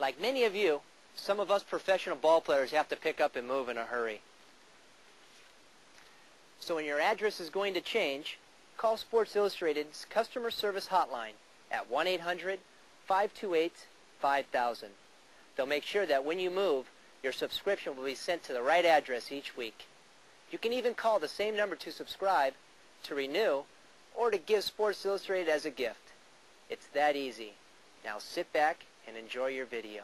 Like many of you, some of us professional ball players have to pick up and move in a hurry. So when your address is going to change, call Sports Illustrated's customer service hotline at 1-800-528-5000. They'll make sure that when you move, your subscription will be sent to the right address each week. You can even call the same number to subscribe, to renew, or to give Sports Illustrated as a gift. It's that easy. Now sit back and enjoy your video.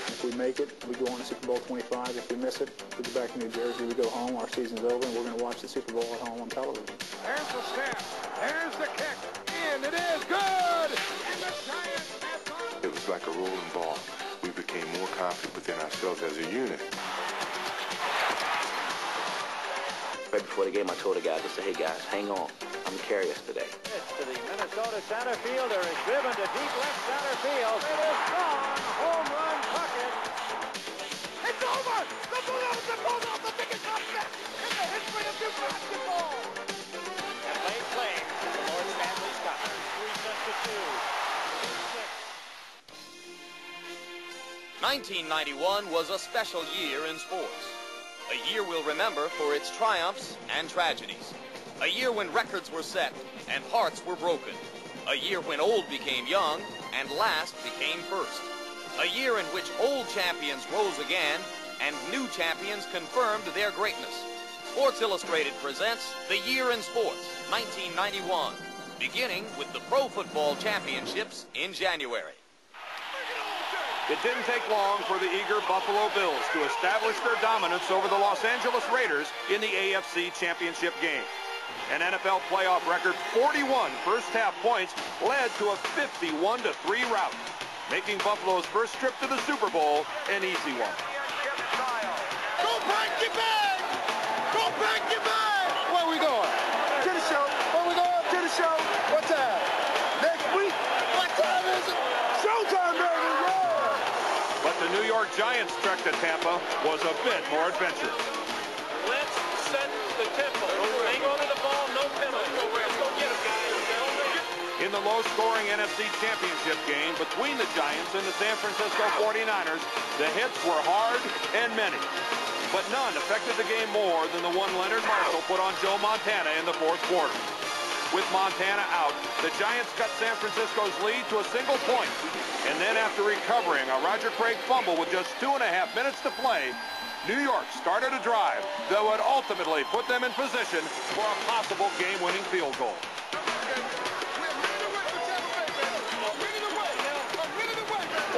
If we make it, we go on to Super Bowl 25. If we miss it, we go back to New Jersey. We go home. Our season's over, and we're going to watch the Super Bowl at home on television. There's the snap. There's the kick. And it is good. And the Giants have gone. It was like a rolling ball. We became more confident within ourselves as a unit. Right before the game, I told the guys, I said, hey guys, hang on. I'm going to carry us today. It's to the Minnesota center fielder is driven to deep left center field. It is gone. Home run bucket. It's over. The Bulldogs, the biggest upset in the history of Duke basketball. And late claims to the Lord Stanley Scotters. 3 sets to 2. 1991 was a special year in sports. A year we'll remember for its triumphs and tragedies. A year when records were set and hearts were broken. A year when old became young and last became first. A year in which old champions rose again and new champions confirmed their greatness. Sports Illustrated presents The Year in Sports, 1991, beginning with the Pro Football Championships in January. It didn't take long for the eager Buffalo Bills to establish their dominance over the Los Angeles Raiders in the AFC Championship game. An NFL playoff record 41 first-half points led to a 51-3 rout, making Buffalo's first trip to the Super Bowl an easy one. Go pack your bag. Go pack your bag. Where we going? To the show. Where we going? To the show. What time? Next week. What time is it? Showtime, baby. But the New York Giants' trek to Tampa was a bit more adventurous. Let's set the tempo. Hang on to the ball, no penalty. Let's go get him, guys. In the low-scoring NFC Championship game between the Giants and the San Francisco 49ers, the hits were hard and many. But none affected the game more than the one Leonard Marshall put on Joe Montana in the fourth quarter. With Montana out, the Giants cut San Francisco's lead to a single point. And then after recovering a Roger Craig fumble with just 2.5 minutes to play, New York started a drive that would ultimately put them in position for a possible game-winning field goal.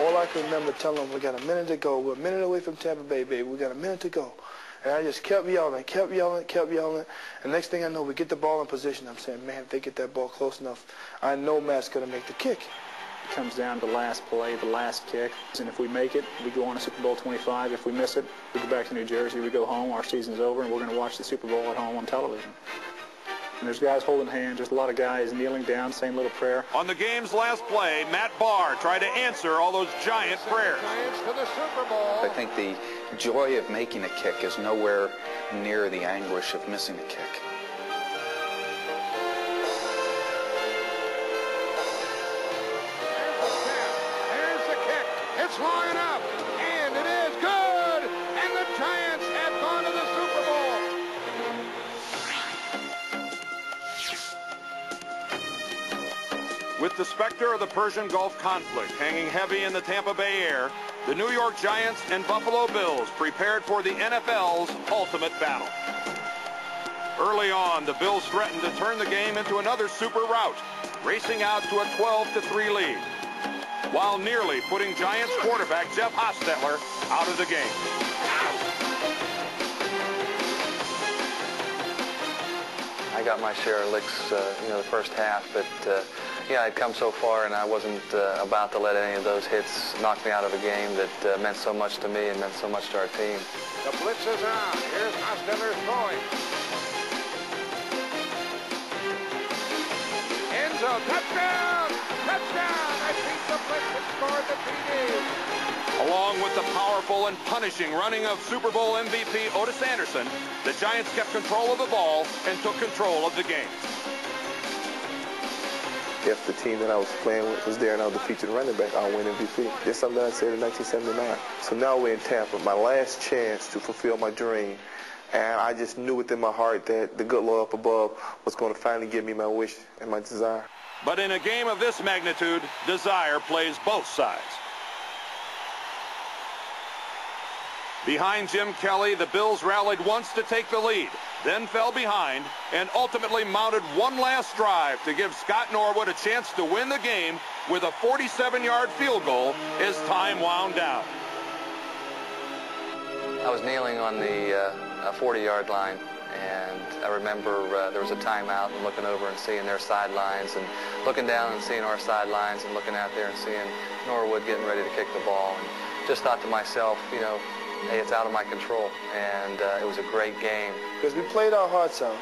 All I can remember telling them, we got a minute to go. We're a minute away from Tampa Bay, baby. We got a minute to go. And I just kept yelling. And next thing I know, we get the ball in position. I'm saying, man, if they get that ball close enough, I know Matt's going to make the kick. It comes down to the last play, the last kick. And if we make it, we go on to Super Bowl 25. If we miss it, we go back to New Jersey. We go home. Our season's over, and we're going to watch the Super Bowl at home on television. And there's guys holding hands, just a lot of guys kneeling down, saying a little prayer. On the game's last play, Matt Barr tried to answer all those Giant prayers. Giants to the Super Bowl. I think the joy of making a kick is nowhere near the anguish of missing a kick. There's the kick. It's long enough. And it is good. And the Giants have gone to the Super Bowl. With the specter of the Persian Gulf conflict hanging heavy in the Tampa Bay air, the New York Giants and Buffalo Bills prepared for the NFL's ultimate battle. Early on, the Bills threatened to turn the game into another super rout, racing out to a 12-3 lead, while nearly putting Giants quarterback Jeff Hostetler out of the game. I got my share of licks, the first half, but yeah, I'd come so far, and I wasn't about to let any of those hits knock me out of a game that meant so much to me and meant so much to our team. The blitz is on. Here's Hostetler throwing. End zone, touchdown! touchdown! That beats the blitz and scored the TD. Along with the powerful and punishing running of Super Bowl MVP Otis Anderson, the Giants kept control of the ball and took control of the game. If the team that I was playing with was there and I was the featured running back, I'll win MVP. That's something that I said in 1979. So now we're in Tampa, my last chance to fulfill my dream. And I just knew within my heart that the good Lord up above was going to finally give me my wish and my desire. But in a game of this magnitude, desire plays both sides. Behind Jim Kelly, the Bills rallied once to take the lead, then fell behind, and ultimately mounted one last drive to give Scott Norwood a chance to win the game with a 47-yard field goal as time wound down. I was kneeling on the 40-yard line, and I remember there was a timeout and looking over and seeing their sidelines and looking down and seeing our sidelines and looking out there and seeing Norwood getting ready to kick the ball, and just thought to myself, you know, hey, it's out of my control, and it was a great game. Because we played our hearts out,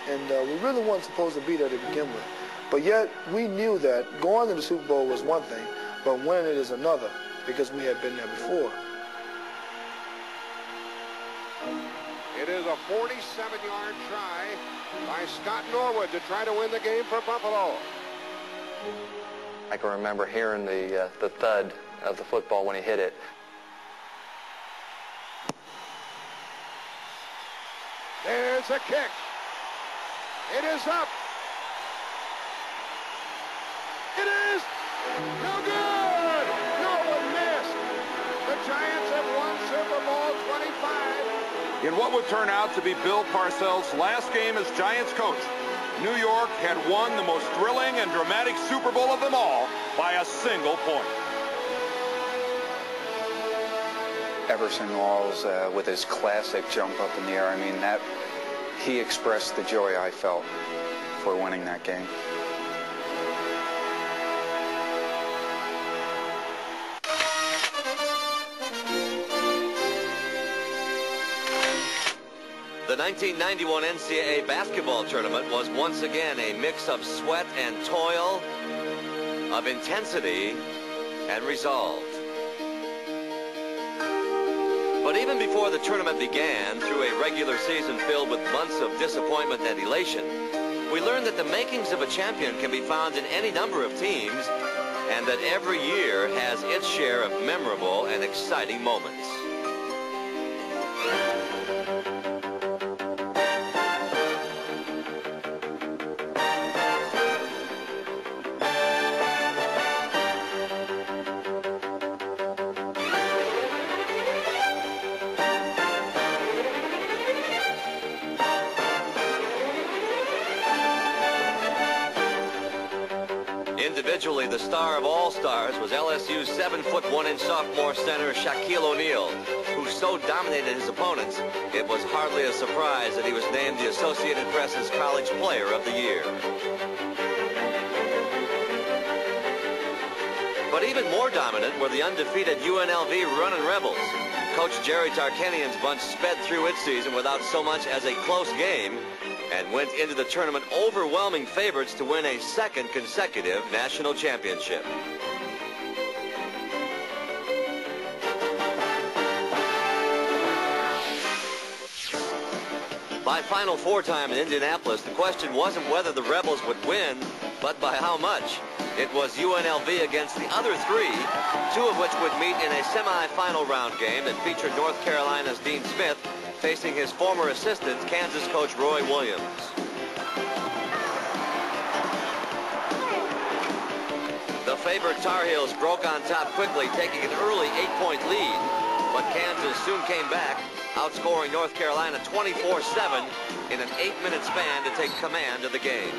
and we really weren't supposed to be there to begin with. But yet, we knew that going to the Super Bowl was one thing, but winning it is another, because we had been there before. It is a 47-yard try by Scott Norwood to try to win the game for Buffalo. I can remember hearing the thud of the football when he hit it. There's a kick. It is up. It is no good. Norwood missed. The Giants have won Super Bowl 25. In what would turn out to be Bill Parcells' last game as Giants coach, New York had won the most thrilling and dramatic Super Bowl of them all by a single point. Everson Walls with his classic jump up in the air. I mean, that he expressed the joy I felt for winning that game. The 1991 NCAA basketball tournament was once again a mix of sweat and toil, of intensity and resolve. But even before the tournament began, through a regular season filled with months of disappointment and elation, we learned that the makings of a champion can be found in any number of teams, and that every year has its share of memorable and exciting moments. Individually, the star of all stars was LSU's 7'1" sophomore center Shaquille O'Neal, who so dominated his opponents, it was hardly a surprise that he was named the Associated Press's College Player of the Year. But even more dominant were the undefeated UNLV Runnin' Rebels. Coach Jerry Tarkanian's bunch sped through its season without so much as a close game, and went into the tournament overwhelming favorites to win a second consecutive national championship. By Final Four time in Indianapolis, the question wasn't whether the Rebels would win, but by how much. It was UNLV against the other three, two of which would meet in a semi-final round game that featured North Carolina's Dean Smith facing his former assistant, Kansas coach Roy Williams. The favored Tar Heels broke on top quickly, taking an early 8-point lead, but Kansas soon came back, outscoring North Carolina 24-7 in an 8-minute span to take command of the game.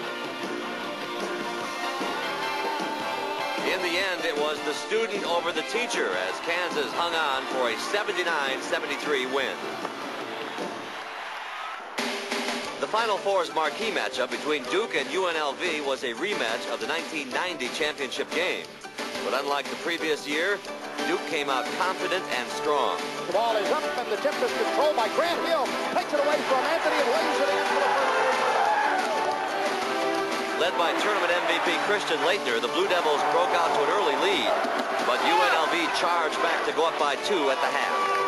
In the end, it was the student over the teacher as Kansas hung on for a 79-73 win. The Final Four's marquee matchup between Duke and UNLV was a rematch of the 1990 championship game. But unlike the previous year, Duke came out confident and strong. The ball is up, and the tip is controlled by Grant Hill. Takes it away from Anthony and lays it in for the first. Led by tournament MVP Christian Laettner, the Blue Devils broke out to an early lead, but UNLV charged back to go up by 2 at the half.